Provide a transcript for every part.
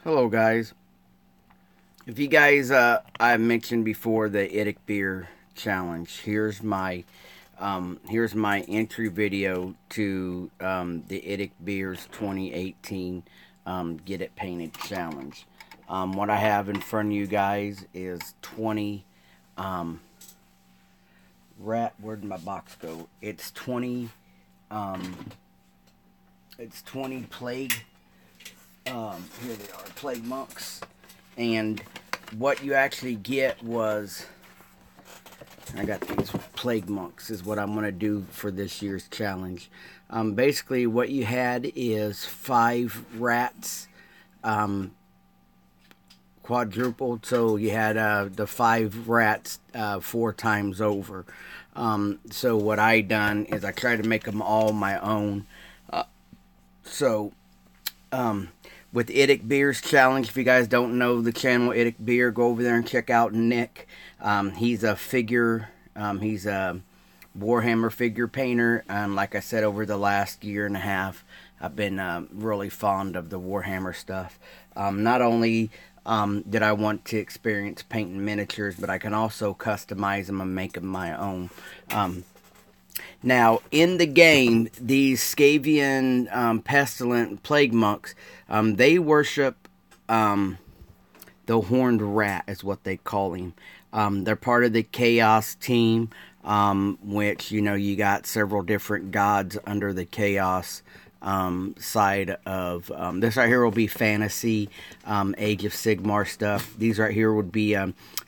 Hello guys. If you guys, I mentioned before the IDIC beer challenge. Here's my entry video to the IDIC Beers 2018 Get It Painted challenge. What I have in front of you guys is 20 where'd my box go? It's 20 plague. Here they are, plague monks. And what you actually get was, I got these plague monks is what I'm going to do for this year's challenge. Basically what you had is 5 rats, quadrupled, so you had the 5 rats 4 times over. So what I done is I tried to make them all my own. With IDIC Beers Challenge, if you guys don't know the channel IDIC Beer, go over there and check out Nick. He's a Warhammer figure painter. Like I said, over the last year and a half, I've been really fond of the Warhammer stuff. Not only did I want to experience painting miniatures, but I can also customize them and make them my own. Now, in the game, these Scavian pestilent plague monks, they worship the horned rat, is what they call him. They're part of the Chaos team, which, you know, you got several different gods under the Chaos side of this right here will be fantasy, Age of Sigmar stuff. These right here would be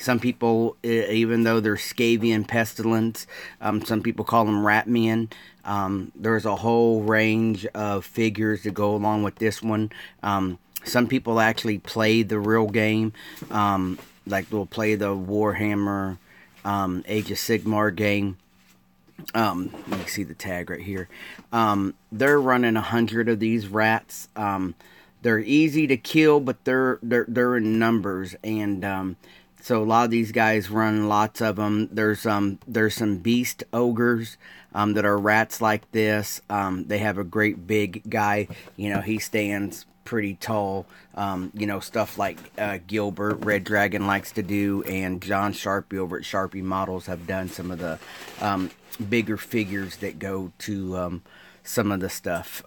some people, even though they're Scavian pestilence, some people call them rat men. There's a whole range of figures to go along with this one. Some people actually play the real game, like they'll play the Warhammer Age of Sigmar game. Let me see the tag right here. They're running 100 of these rats. They're easy to kill, but they're in numbers, and so a lot of these guys run lots of them. There's some beast ogres that are rats like this. They have a great big guy. You know, he stands pretty tall. You know, stuff like Gilbert Red Dragon likes to do, and John Sharpie over at Sharpie Models have done some of the bigger figures that go to some of the stuff.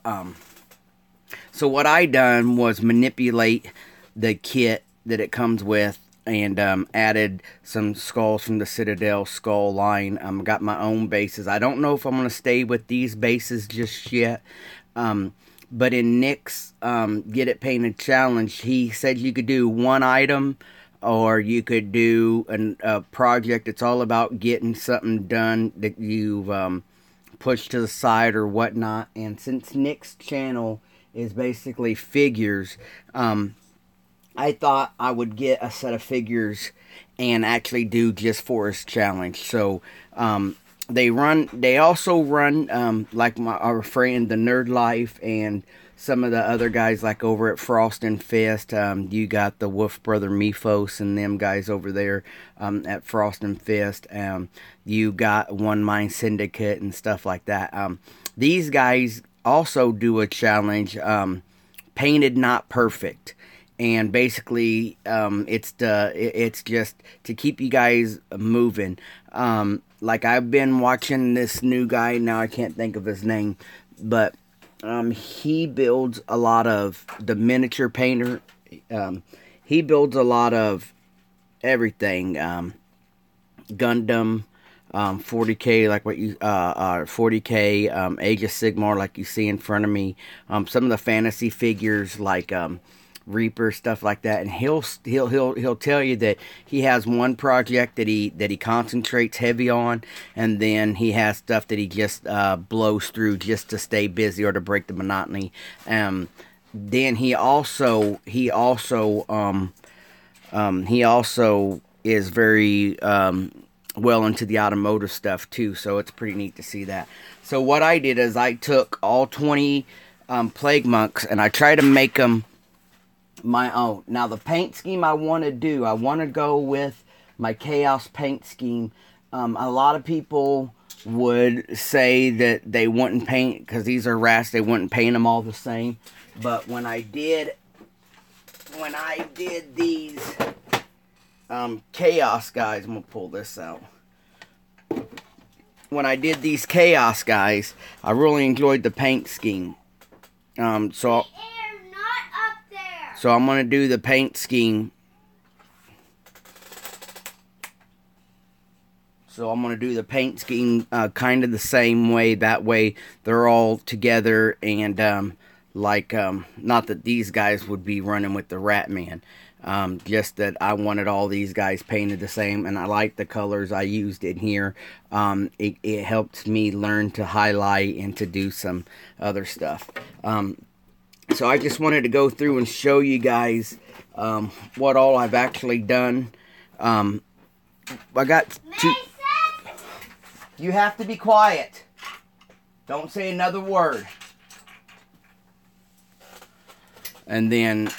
So what I done was manipulate the kit that it comes with, and added some skulls from the Citadel skull line. Got my own bases. I don't know if I'm going to stay with these bases just yet. But in Nick's Get It Painted challenge, he said you could do one item, or you could do a project. It's all about getting something done that you've pushed to the side or whatnot. And since Nick's channel is basically figures, I thought I would get a set of figures and actually do just for his challenge. So they also run like our friend the Nerd Life and some of the other guys like over at Frost and Fist. You got the Wolf Brother Mephos and them guys over there at Frost and Fist. You got One Mind Syndicate and stuff like that. These guys also do a challenge, Painted Not Perfect. And basically, it's just to keep you guys moving. Like I've been watching this new guy, now I can't think of his name, but he builds a lot of the miniature painter. He builds a lot of everything. Gundam, 40K, like what you 40K, Age of Sigmar, like you see in front of me. Some of the fantasy figures, like Reaper, stuff like that, and he'll tell you that he has one project that he concentrates heavy on, and then he has stuff that he just blows through just to stay busy or to break the monotony. Then he also is very well into the automotive stuff too, so it's pretty neat to see that. So what I did is I took all 20 plague monks and I tried to make them my own. Now the paint scheme I want to go with my Chaos paint scheme. A lot of people would say that they wouldn't paint, because these are rats, they wouldn't paint them all the same. But when I did when I did these chaos guys, I'm going to pull this out. When I did these chaos guys, I really enjoyed the paint scheme. So I'm going to do the paint scheme. Kind of the same way. That way they're all together, and not that these guys would be running with the Rat Man. Just that I wanted all these guys painted the same, and I like the colors I used in here. It helps me learn to highlight and to do some other stuff. So I just wanted to go through and show you guys what all I've actually done. I got two. You have to be quiet. Don't say another word. And then,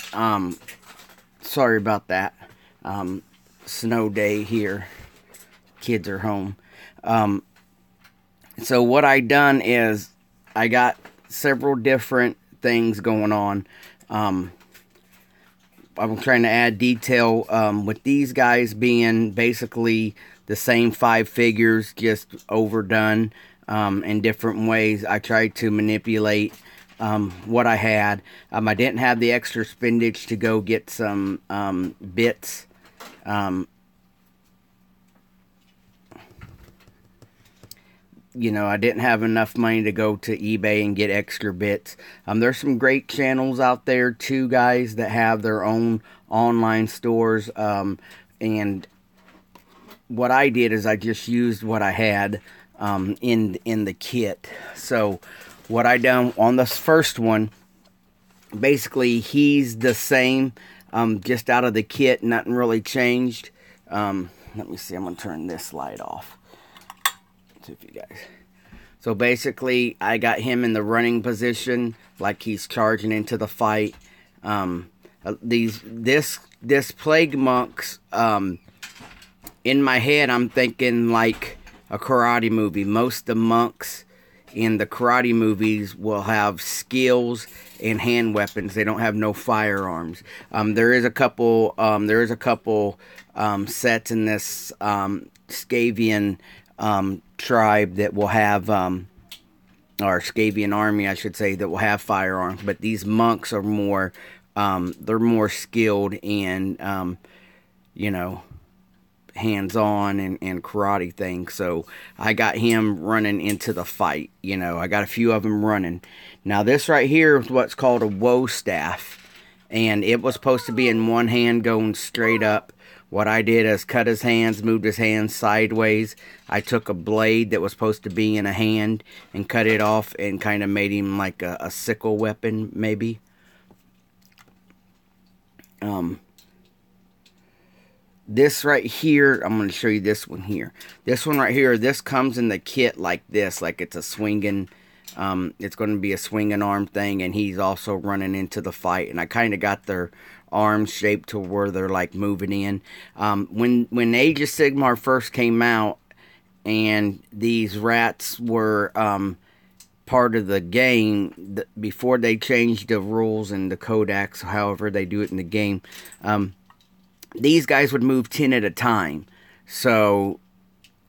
sorry about that. Snow day here. Kids are home. So what I done is I got several different things going on. I'm trying to add detail with these guys being basically the same 5 figures, just overdone in different ways. I tried to manipulate what I had. I didn't have the extra spendage to go get some bits. I didn't have enough money to go to eBay and get extra bits. There's some great channels out there too, guys, that have their own online stores. And what I did is I just used what I had in the kit. So what I done on this first one, basically he's the same, just out of the kit. Nothing really changed. Let me see. I'm gonna turn this light off. See if you guys. So basically, I got him in the running position, like he's charging into the fight. This plague monks. In my head, I'm thinking like a karate movie. Most of the monks in the karate movies will have skills and hand weapons. They don't have no firearms. There is a couple sets in this Scavian tribe that will have, or Scavian army, I should say, that will have firearms. But these monks are more, they're more skilled in, hands-on and karate things. So I got him running into the fight. I got a few of them running. Now this right here is what's called a woe staff, and it was supposed to be in one hand going straight up. What I did is cut his hands, moved his hands sideways. I took a blade that was supposed to be in a hand and cut it off and kind of made him like a sickle weapon, maybe. This right here, I'm going to show you this one here. This one right here, this comes in the kit like this, like it's a swinging, it's going to be a swinging arm thing, and he's also running into the fight. And I kind of got their arms shaped to where they're like moving in. When Age of Sigmar first came out, and these rats were part of the game, before they changed the rules and the codex, however they do it in the game, these guys would move 10 at a time. So,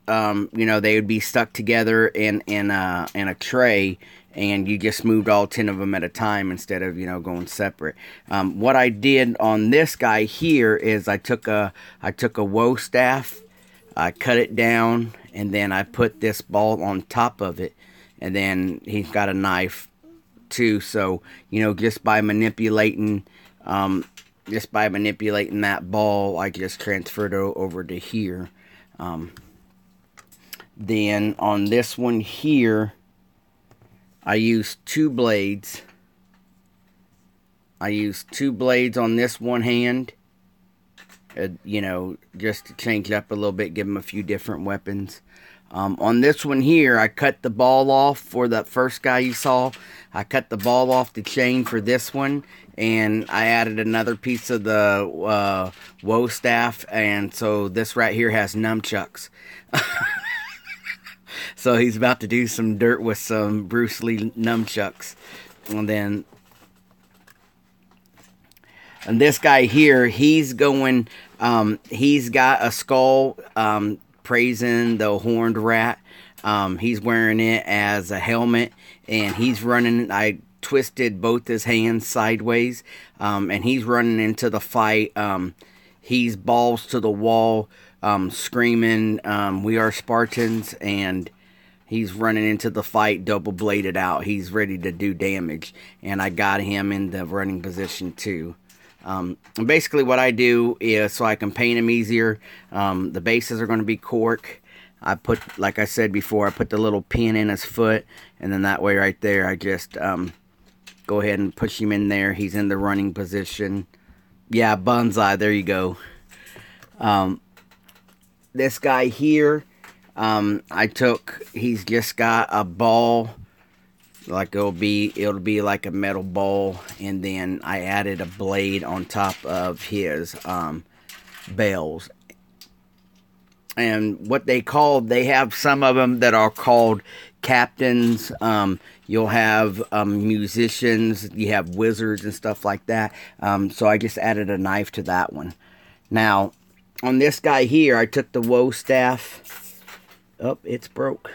they would be stuck together in a tray, and you just moved all 10 of them at a time instead of, going separate. What I did on this guy here is I took a woe staff, I cut it down, and then I put this ball on top of it, and then he's got a knife too. So, just by manipulating that ball, I just transferred it over to here. Then on this one here, I used 2 blades. I used 2 blades on this one hand, just to change it up a little bit, give them a few different weapons. On this one here, I cut the ball off for that first guy you saw. I cut the ball off the chain for this one, and I added another piece of the woe staff, and so this right here has nunchucks. So he's about to do some dirt with some Bruce Lee nunchucks. And then And this guy here, he's going, he's got a skull praising the horned rat. He's wearing it as a helmet, and he's running. I twisted both his hands sideways, and he's running into the fight. He's balls to the wall, screaming, "We are Spartans," and he's running into the fight, double bladed out. He's ready to do damage, and I got him in the running position too. Basically what I do is, so I can paint him easier, the bases are going to be cork. I put, like I said before, I put the little pin in his foot, and then that way right there, I just go ahead and push him in there. He's in the running position. Yeah, bonsai, there you go. This guy here, he's just got a ball, like it'll be like a metal ball, and then I added a blade on top of his bells. And what they have some of them that are called captains. You'll have musicians, you have wizards and stuff like that. So I just added a knife to that one. Now, on this guy here, I took the woe staff. Oh, it's broke.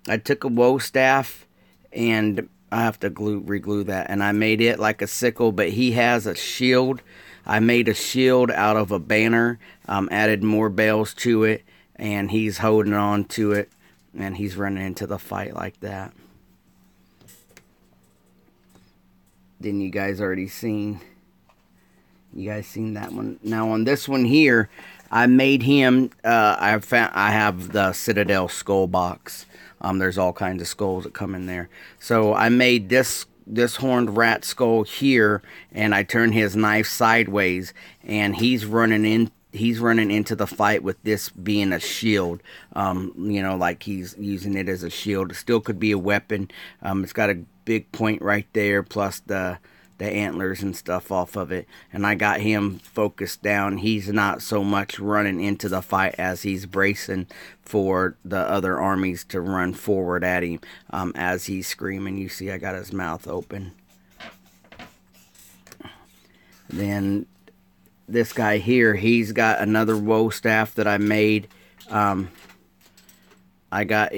I took a woe staff, and I have to re-glue that, and I made it like a sickle, but he has a shield. I made a shield out of a banner, added more bells to it, and he's holding on to it, and he's running into the fight like that. Then you guys already seen. You guys seen that one? Now on this one here, I made him. I have the Citadel skull box. There's all kinds of skulls that come in there. So I made this horned rat skull here, and I turned his knife sideways, and he's running into the fight with this being a shield. You know, like he's using it as a shield. It still could be a weapon. It's got a big point right there, plus the antlers and stuff off of it, and I got him focused down. He's not so much running into the fight as he's bracing for the other armies to run forward at him as he's screaming. You see I got his mouth open. Then this guy here, he's got another woe staff that I made. I got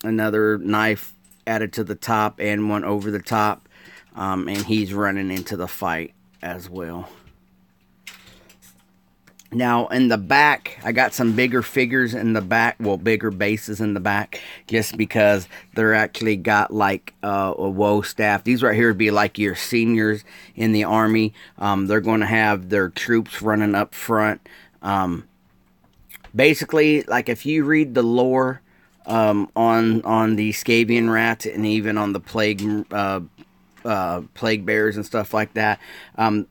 another knife added to the top and one over the top, and he's running into the fight as well. Now in the back, I got some bigger figures in the back, well, bigger bases in the back, just because they're actually got like a woe staff. These right here would be like your seniors in the army. They're going to have their troops running up front. Basically, like if you read the lore on the Scavian rats, and even on the plague bears and stuff like that,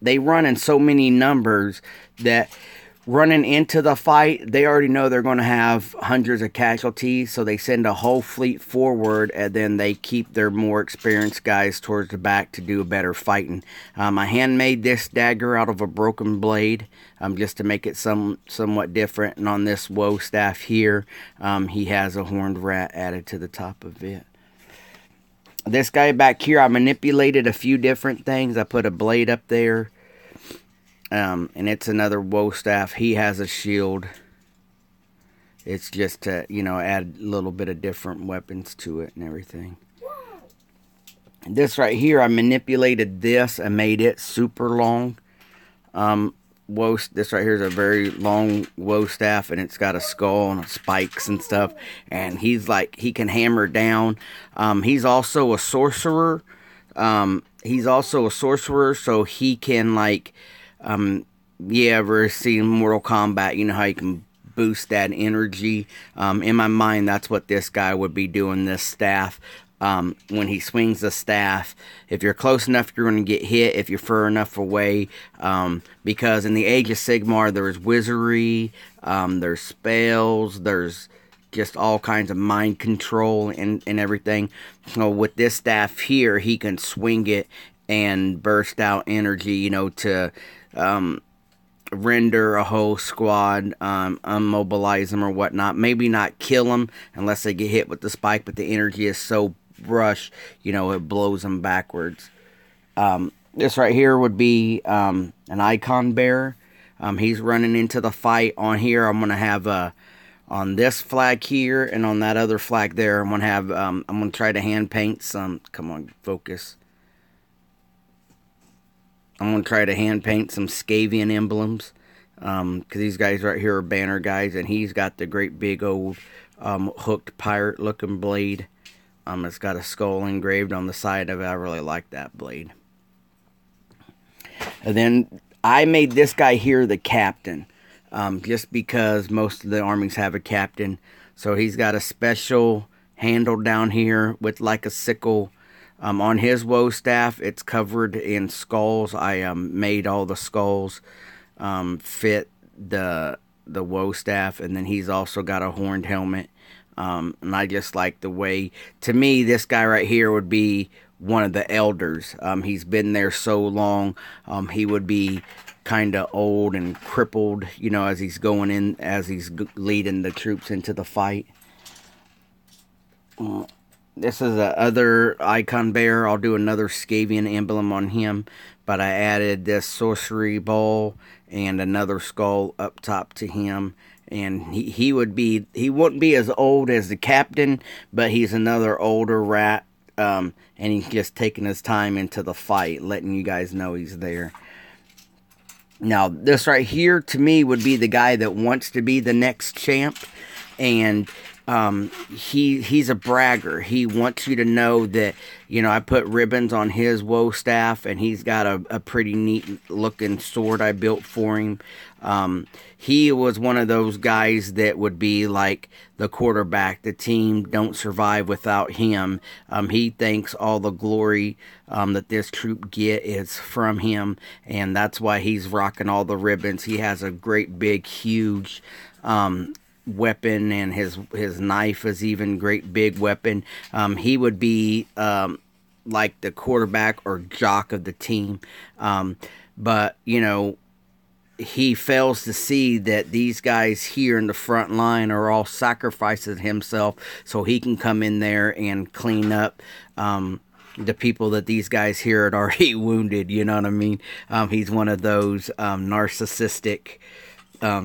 they run in so many numbers that running into the fight, they already know they're going to have hundreds of casualties, so they send a whole fleet forward, and then they keep their more experienced guys towards the back to do better fighting. I handmade this dagger out of a broken blade, just to make it somewhat different. And on this woe staff here, he has a horned rat added to the top of it. This guy back here, I manipulated a few different things. I put a blade up there. And it's another woe staff. He has a shield. It's just to, you know, add a little bit of different weapons to it and everything. And this right here, I manipulated this and made it super long. This right here is a very long woe staff, and it's got a skull and spikes and stuff. And he's like, he can hammer down. He's also a sorcerer. So he can, like, you ever seen Mortal Kombat, you know how you can boost that energy? In my mind, that's what this guy would be doing, this staff. When he swings the staff, if you're close enough, you're going to get hit. If you're far enough away, because in the Age of Sigmar, there's wizardry, there's spells, there's just all kinds of mind control and everything. So with this staff here, he can swing it and burst out energy, you know, to render a whole squad, immobilize them or whatnot. Maybe not kill them unless they get hit with the spike, but the energy is so rushed, you know, it blows them backwards. This right here would be an icon bearer. He's running into the fight. On here, I'm going to have on this flag here and on that other flag there, I'm going to have, I'm going to try to hand paint some, come on, focus. I'm going to try to hand paint some Scavian emblems. Because these guys right here are banner guys, and he's got the great big old hooked pirate looking blade. It's got a skull engraved on the side of it. I really like that blade. And then I made this guy here the captain, just because most of the armies have a captain. So he's got a special handle down here with like a sickle. On his woe staff, it's covered in skulls. I made all the skulls fit the woe staff, and then he's also got a horned helmet. And I just like the way, to me, this guy right here would be one of the elders. He's been there so long. He would be kind of old and crippled, you know, as he's going in, as he's leading the troops into the fight. This is a other icon bearer. I'll do another Scavian emblem on him, but I added this sorcery ball and another skull up top to him. And he wouldn't be as old as the captain, but he's another older rat. And he's just taking his time into the fight, letting you guys know he's there. Now, this right here, to me, would be the guy that wants to be the next champ. And he's a bragger. He wants you to know that, you know, I put ribbons on his woe staff, and he's got a pretty neat looking sword I built for him. He was one of those guys that would be like the quarterback. The team don't survive without him. He thinks all the glory that this troop get is from him, and that's why he's rocking all the ribbons. He has a great big huge weapon, and his knife is even great big weapon. He would be like the quarterback or jock of the team, but you know, he fails to see that these guys here in the front line are all sacrificing himself so he can come in there and clean up the people that these guys here had already wounded. You know what I mean? He's one of those narcissistic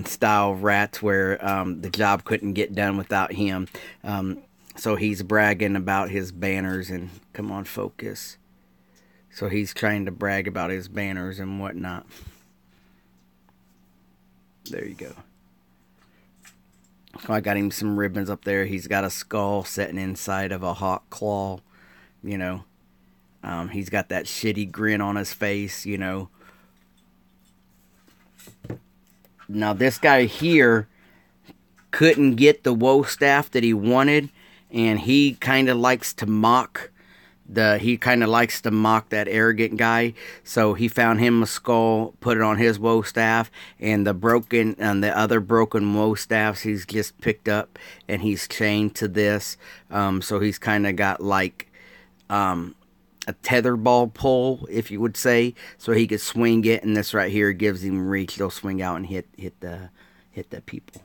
style rats where the job couldn't get done without him. So he's bragging about his banners, and come on, focus. So he's trying to brag about his banners and whatnot. There you go. So I got him some ribbons up there. He's got a skull sitting inside of a hawk claw, you know. He's got that shitty grin on his face, you know. Now, this guy here couldn't get the woe staff that he wanted, and he kind of likes to mock that arrogant guy. So he found him a skull, put it on his woe staff, and the other broken woe staffs he's just picked up, and he's chained to this. So he's kind of got like a tetherball pole, if you would say, so he could swing it, and this right here gives him reach. They'll swing out and hit the people.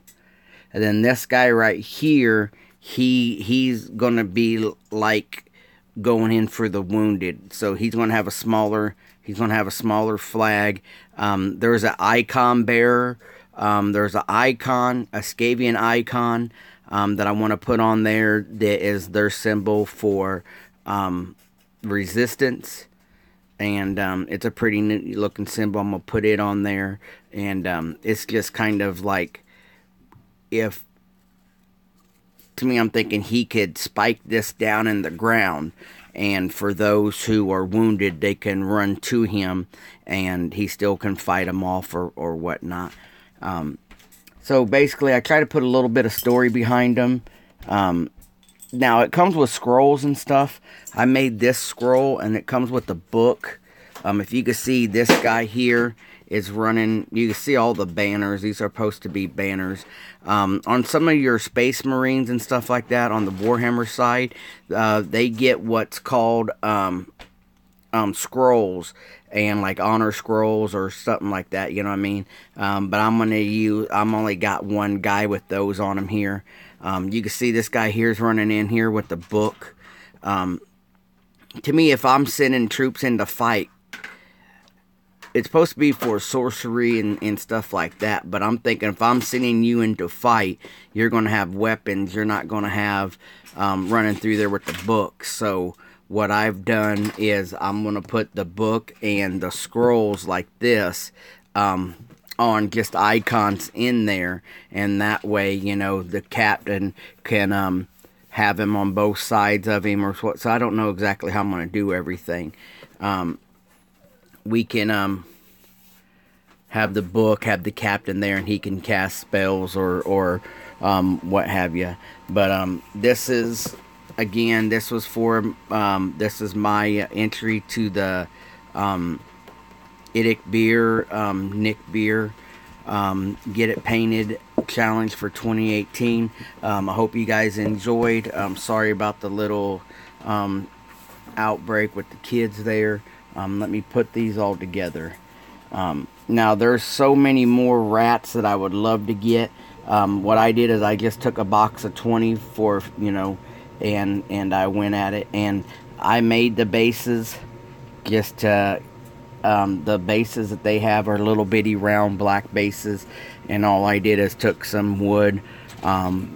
And then this guy right here, he's gonna be like going in for the wounded. So he's gonna have a smaller flag. There's an icon bearer. There's an icon, a Scavian icon that I want to put on there that is their symbol for resistance, and it's a pretty neat looking symbol. I'm gonna put it on there, and it's just kind of like, if to me, I'm thinking he could spike this down in the ground, and for those who are wounded, they can run to him, and he still can fight them off or whatnot. So basically, I try to put a little bit of story behind them. Now, it comes with scrolls and stuff. I made this scroll, and it comes with the book. If you can see, this guy here is running. You can see all the banners. These are supposed to be banners. On some of your Space Marines and stuff like that, on the Warhammer side, they get what's called scrolls, and like honor scrolls or something like that. You know what I mean? But I'm only got one guy with those on him here. You can see this guy here's running in here with the book. To me, if I'm sending troops in to fight, it's supposed to be for sorcery and stuff like that. But I'm thinking if I'm sending you into fight, you're going to have weapons. You're not going to have running through there with the book. So what I've done is I'm going to put the book and the scrolls like this on just icons in there. And that way, you know, the captain can have him on both sides of him or what. So I don't know exactly how I'm going to do everything. We can have the book, have the captain there, and he can cast spells or what have you. But this is, again, this was for this is my entry to the IDIC beer, Nick beer, get it painted challenge for 2018. I hope you guys enjoyed. Sorry about the little outbreak with the kids there. Let me put these all together. Now there's so many more rats that I would love to get. What I did is I just took a box of 20 for, you know, and I went at it, and I made the bases. Just the bases that they have are little bitty round black bases, and all I did is took some wood,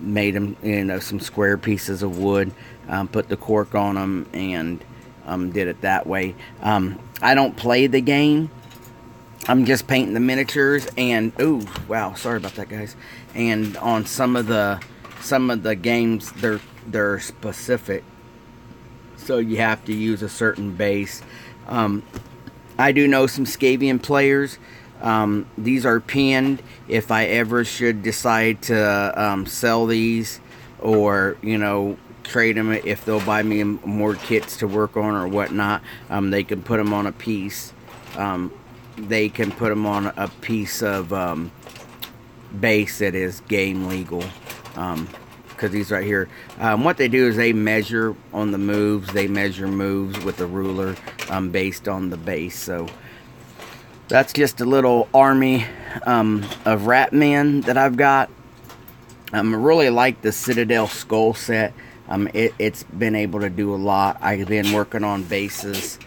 made them, you know, some square pieces of wood, put the cork on them, and did it that way. I don't play the game. I'm just painting the miniatures, and ooh, wow, sorry about that, guys. And on some of the games, they're specific, so you have to use a certain base. I do know some Skavian players. These are pinned. If I ever should decide to sell these, or, you know, trade them, if they'll buy me more kits to work on or whatnot, they can put them on a piece. They can put them on a piece of base that is game legal. Because these right here, what they do is they measure on the moves. They measure moves with a ruler based on the base. So that's just a little army of rat men that I've got. I really like the Citadel skull set. It's been able to do a lot. I've been working on bases.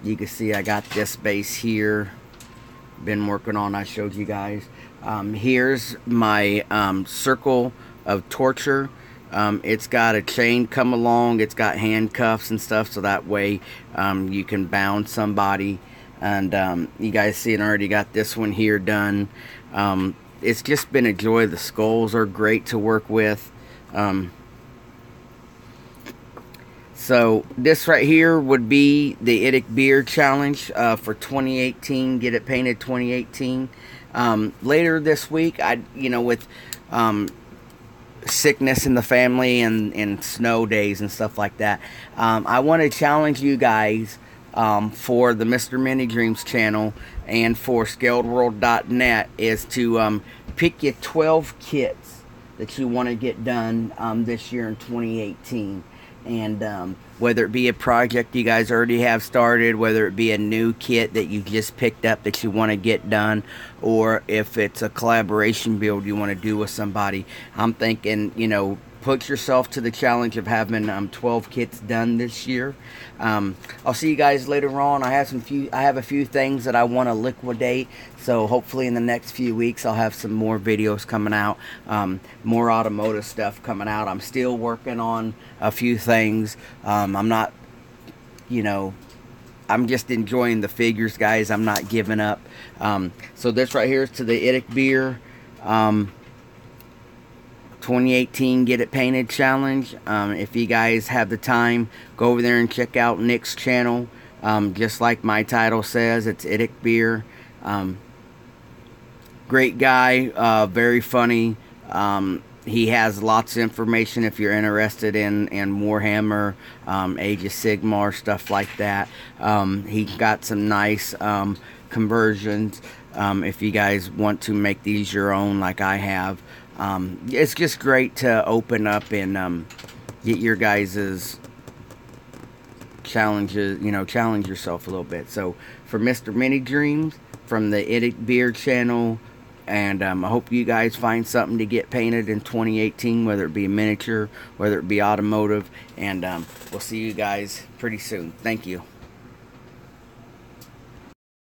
You can see I got this base here. Been working on, I showed you guys. Here's my circle of torture. It's got a chain come along. It's got handcuffs and stuff, so that way you can bound somebody. And you guys see it already got this one here done. It's just been a joy. The skulls are great to work with. So this right here would be the IDIC Beer Challenge for 2018. Get it painted 2018. Later this week, with sickness in the family and snow days and stuff like that, I want to challenge you guys for the Mr. Mini Dreams channel and for ScaledWorld.net is to pick your 12 kits that you want to get done this year in 2018. And whether it be a project you guys already have started, whether it be a new kit that you just picked up that you want to get done, or if it's a collaboration build you want to do with somebody, I'm thinking, put yourself to the challenge of having 12 kits done this year. I'll see you guys later on. I have a few things that I want to liquidate, so hopefully in the next few weeks I'll have some more videos coming out, more automotive stuff coming out. I'm still working on a few things. I'm not, I'm just enjoying the figures, guys. I'm not giving up. So this right here is to the IDIC Beer 2018 Get It Painted Challenge. If you guys have the time, go over there and check out Nick's channel. Just like my title says, it's IDIC Beer. Great guy, very funny. He has lots of information if you're interested in Warhammer, Age of Sigmar, stuff like that. He got some nice conversions if you guys want to make these your own like I have. It's just great to open up and get your guys's challenges, challenge yourself a little bit. So for Mr. Mini Dreams from the IDIC Beer channel, and I hope you guys find something to get painted in 2018, whether it be miniature, whether it be automotive, and we'll see you guys pretty soon. Thank you.